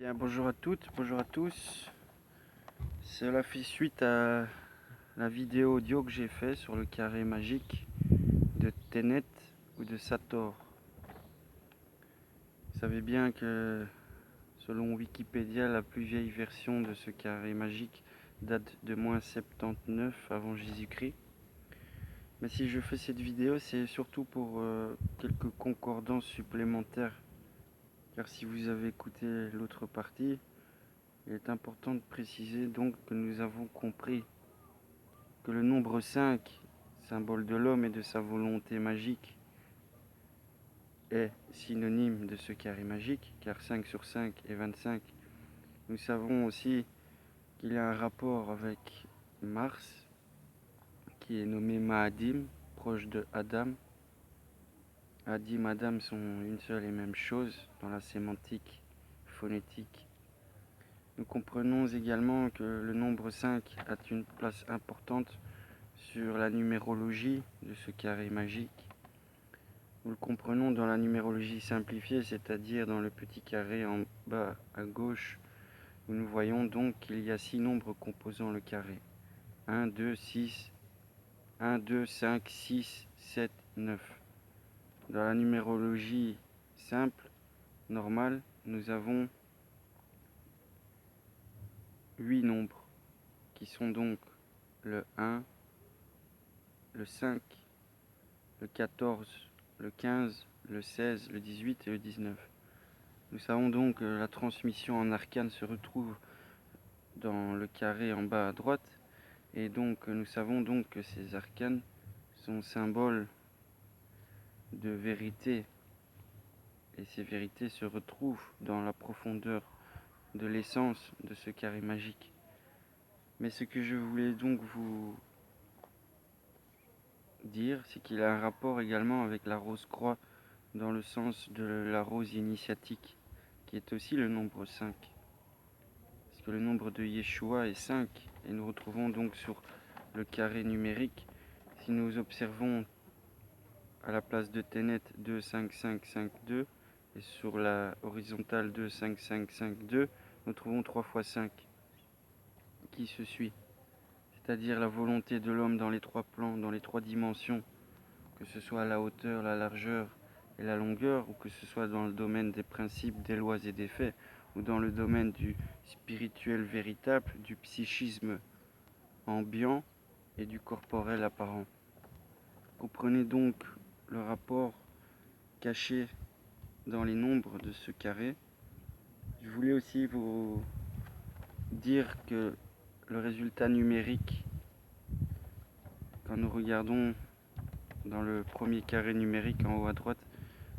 Bien, bonjour à toutes, bonjour à tous. Cela fait suite à la vidéo audio que j'ai fait sur le carré magique de Tenet ou de Sator. Vous savez bien que selon Wikipédia, la plus vieille version de ce carré magique date de -79 avant Jésus-Christ. Mais si je fais cette vidéo, c'est surtout pour quelques concordances supplémentaires. Car si vous avez écouté l'autre partie, il est important de préciser donc que nous avons compris que le nombre 5, symbole de l'homme et de sa volonté magique, est synonyme de ce carré magique, car 5 sur 5 est 25. Nous savons aussi qu'il y a un rapport avec Mars, qui est nommé Ma'adim, proche de Adam. Adim et Adam sont une seule et même chose dans la sémantique phonétique. Nous comprenons également que le nombre 5 a une place importante sur la numérologie de ce carré magique. Nous le comprenons dans la numérologie simplifiée, c'est-à-dire dans le petit carré en bas à gauche, où nous voyons donc qu'il y a 6 nombres composant le carré. 1, 2, 6, 1, 2, 5, 6, 7, 9. Dans la numérologie simple, normale, nous avons 8 nombres, qui sont donc le 1, le 5, le 14, le 15, le 16, le 18 et le 19. Nous savons donc que la transmission en arcane se retrouve dans le carré en bas à droite, et donc nous savons donc que ces arcanes sont symboles de vérité, et ces vérités se retrouvent dans la profondeur de l'essence de ce carré magique. Mais ce que je voulais donc vous dire, c'est qu'il a un rapport également avec la rose-croix dans le sens de la rose initiatique, qui est aussi le nombre 5. Parce que le nombre de Yeshua est 5, et nous retrouvons donc sur le carré numérique, si nous observons à la place de Tenet 2, 5, 5, 5, 2, et sur la horizontale 2, 5, 5, 5, 2, nous trouvons 3 fois 5, qui se suit. C'est-à-dire la volonté de l'homme dans les 3 plans, dans les 3 dimensions, que ce soit la hauteur, la largeur et la longueur, ou que ce soit dans le domaine des principes, des lois et des faits, ou dans le domaine du spirituel véritable, du psychisme ambiant et du corporel apparent. Comprenez donc le rapport caché dans les nombres de ce carré. Je voulais aussi vous dire que le résultat numérique, quand nous regardons dans le premier carré numérique en haut à droite,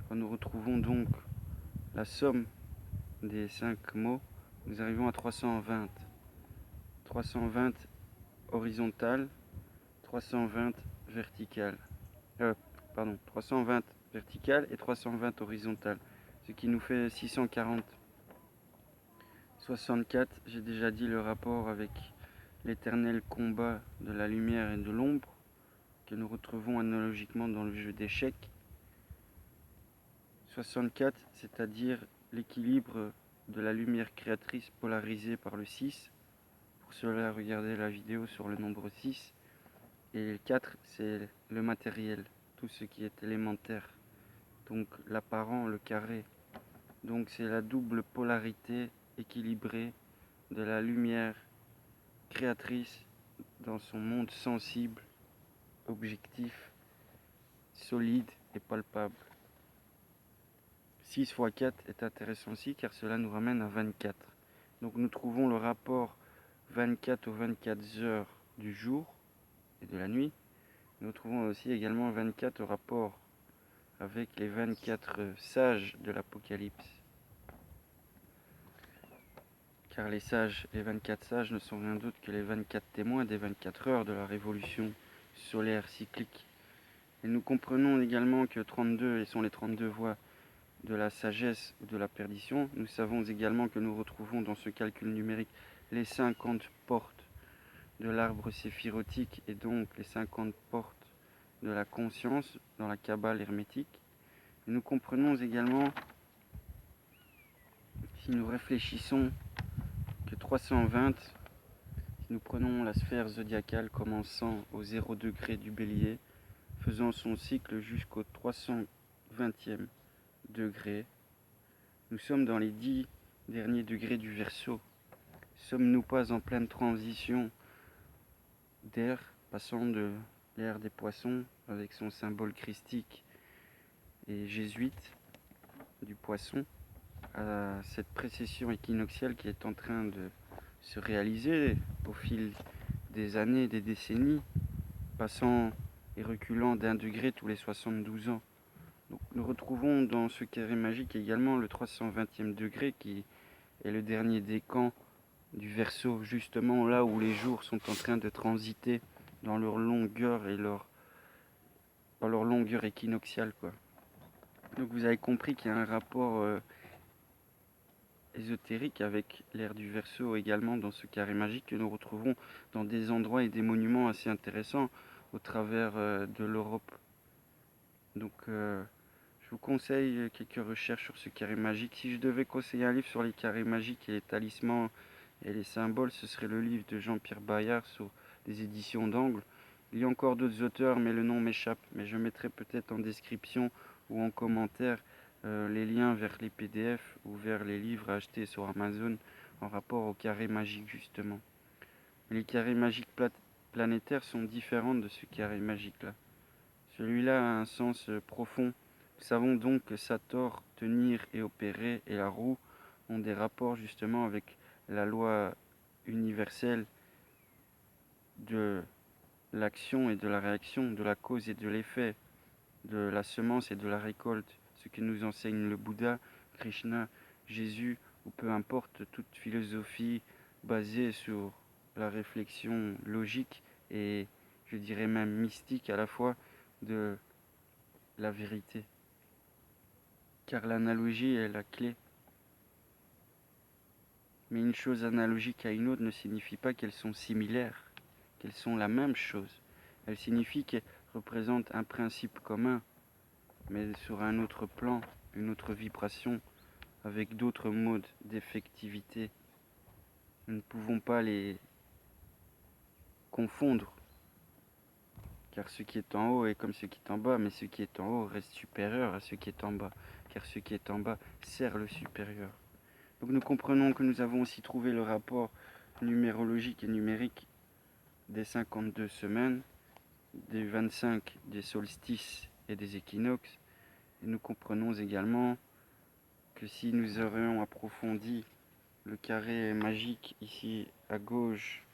quand nous retrouvons donc la somme des 5 mots, nous arrivons à 320. 320 horizontal, 320 vertical. 320 vertical et 320 horizontal, ce qui nous fait 640. 64, j'ai déjà dit le rapport avec l'éternel combat de la lumière et de l'ombre, que nous retrouvons analogiquement dans le jeu d'échecs. 64, c'est-à-dire l'équilibre de la lumière créatrice polarisée par le 6. Pour cela, regardez la vidéo sur le nombre 6. Et le 4, c'est le matériel, tout ce qui est élémentaire. Donc l'apparent, le carré. Donc c'est la double polarité équilibrée de la lumière créatrice dans son monde sensible, objectif, solide et palpable. 6 fois 4 est intéressant aussi car cela nous ramène à 24. Donc nous trouvons le rapport 24 aux 24 heures du jour et de la nuit. Nous trouvons aussi également 24 au rapport avec les 24 sages de l'Apocalypse. Car les sages, les 24 sages ne sont rien d'autre que les 24 témoins des 24 heures de la révolution solaire cyclique. Et nous comprenons également que 32 sont les 32 voies de la sagesse ou de la perdition. Nous savons également que nous retrouvons dans ce calcul numérique les 50 portes de l'arbre séphirotique et donc les 50 portes de la conscience dans la Kabbale hermétique. Et nous comprenons également Si nous réfléchissons que 320, si nous prenons la sphère zodiacale commençant au 0 degré du bélier, faisant son cycle jusqu'au 320e degré, nous sommes dans les 10 derniers degrés du Verseau. Sommes-nous pas en pleine transition d'ère, passant de l'ère des poissons avec son symbole christique et jésuite du poisson à cette précession équinoxiale qui est en train de se réaliser au fil des années, des décennies, passant et reculant d'1 degré tous les 72 ans. Donc, nous retrouvons dans ce carré magique également le 320e degré qui est le dernier décan du Verseau, justement là où les jours sont en train de transiter dans leur longueur et dans leur longueur équinoxiale, quoi. Donc vous avez compris qu'il y a un rapport ésotérique avec l'ère du Verseau également dans ce carré magique que nous retrouvons dans des endroits et des monuments assez intéressants au travers de l'Europe. Donc je vous conseille quelques recherches sur ce carré magique. Si je devais conseiller un livre sur les carrés magiques et les talismans et les symboles, ce serait le livre de Jean-Pierre Bayard sur des éditions d'Angle. Il y a encore d'autres auteurs, mais le nom m'échappe. Mais je mettrai peut-être en description ou en commentaire les liens vers les PDF ou vers les livres à acheter sur Amazon en rapport au carré magique justement. Les carrés magiques planétaires sont différents de ce carré magique-là. Celui-là a un sens profond. Nous savons donc que Sator, tenir et opérer, et la roue ont des rapports justement avec la loi universelle de l'action et de la réaction, de la cause et de l'effet, de la semence et de la récolte, ce que nous enseigne le Bouddha, Krishna, Jésus, ou peu importe toute philosophie basée sur la réflexion logique et je dirais même mystique à la fois de la vérité. Car l'analogie est la clé. Mais une chose analogique à une autre ne signifie pas qu'elles sont similaires, qu'elles sont la même chose. Elle signifie qu'elles représentent un principe commun, mais sur un autre plan, une autre vibration, avec d'autres modes d'effectivité. Nous ne pouvons pas les confondre, car ce qui est en haut est comme ce qui est en bas, mais ce qui est en haut reste supérieur à ce qui est en bas, car ce qui est en bas sert le supérieur. Donc nous comprenons que nous avons aussi trouvé le rapport numérologique et numérique des 52 semaines, des 25 des solstices et des équinoxes. Et nous comprenons également que si nous aurions approfondi le carré magique ici à gauche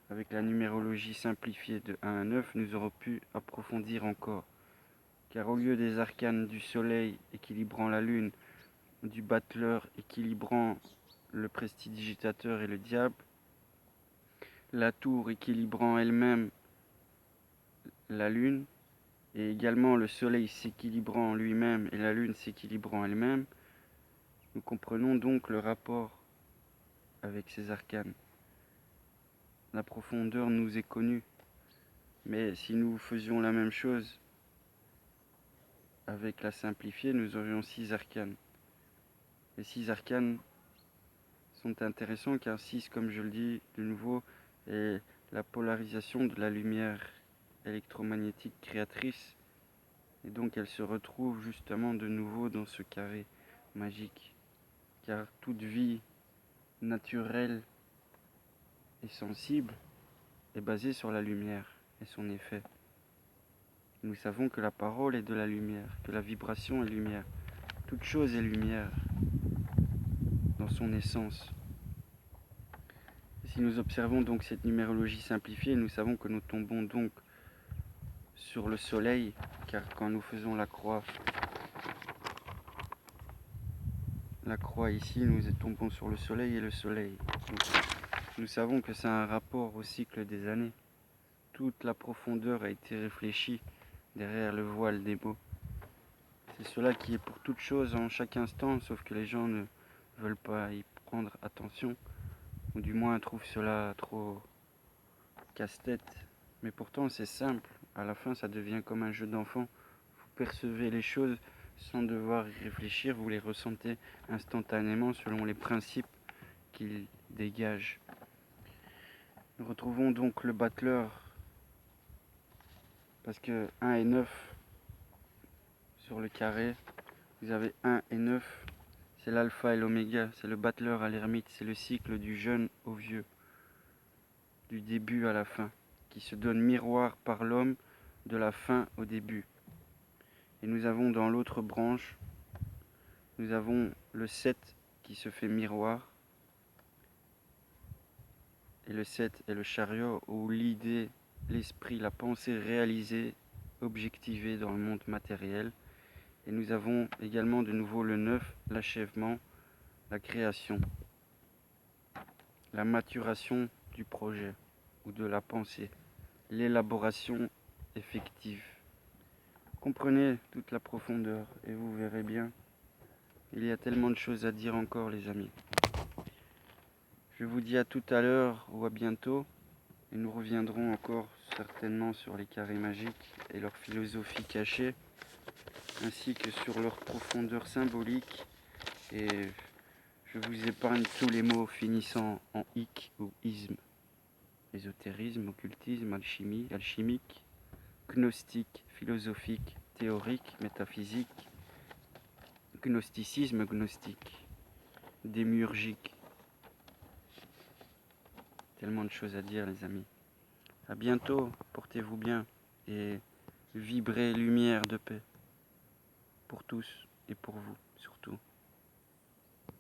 avec la numérologie simplifiée de 1 à 9, nous aurions pu approfondir encore. Car au lieu des arcanes du soleil équilibrant la lune, du battleur équilibrant le prestidigitateur et le diable, la tour équilibrant elle-même la lune, et également le soleil s'équilibrant lui-même et la lune s'équilibrant elle-même, nous comprenons donc le rapport avec ces arcanes. La profondeur nous est connue, mais si nous faisions la même chose avec la simplifiée, nous aurions 6 arcanes. Les 6 arcanes sont intéressants car 6, comme je le dis de nouveau, est la polarisation de la lumière électromagnétique créatrice. Et donc elle se retrouve justement de nouveau dans ce carré magique. Car toute vie naturelle et sensible est basée sur la lumière et son effet. Nous savons que la parole est de la lumière, que la vibration est lumière. Toute chose est lumière dans son essence. Et si nous observons donc cette numérologie simplifiée, nous savons que nous tombons donc sur le soleil, car quand nous faisons la croix ici, nous tombons sur le soleil et le soleil. Donc, nous savons que c'est un rapport au cycle des années. Toute la profondeur a été réfléchie derrière le voile des mots. C'est cela qui est pour toute chose en chaque instant, sauf que les gens ne veulent pas y prendre attention, ou du moins trouvent cela trop casse-tête. Mais pourtant c'est simple, à la fin ça devient comme un jeu d'enfant. Vous percevez les choses sans devoir y réfléchir, vous les ressentez instantanément selon les principes qu'ils dégagent. Nous retrouvons donc le battleur, parce que 1 et 9 sur le carré, vous avez 1 et 9, c'est l'alpha et l'oméga, c'est le battleur à l'ermite, c'est le cycle du jeune au vieux, du début à la fin, qui se donne miroir par l'homme de la fin au début. Et nous avons dans l'autre branche, nous avons le 7 qui se fait miroir, et le 7 est le chariot où l'idée, l'esprit, la pensée réalisée, objectivée dans le monde matériel. Et nous avons également de nouveau le 9, l'achèvement, la création, la maturation du projet ou de la pensée, l'élaboration effective. Comprenez toute la profondeur et vous verrez bien, il y a tellement de choses à dire encore, les amis. Je vous dis à tout à l'heure ou à bientôt, et nous reviendrons encore certainement sur les carrés magiques et leur philosophie cachée, ainsi que sur leur profondeur symbolique. Et je vous épargne tous les mots finissant en ic ou isme. Ésotérisme, occultisme, alchimie, alchimique, gnostique, philosophique, théorique, métaphysique, gnosticisme, gnostique, démiurgique. Tellement de choses à dire, les amis. À bientôt, portez-vous bien et vibrez lumière de paix pour tous et pour vous surtout.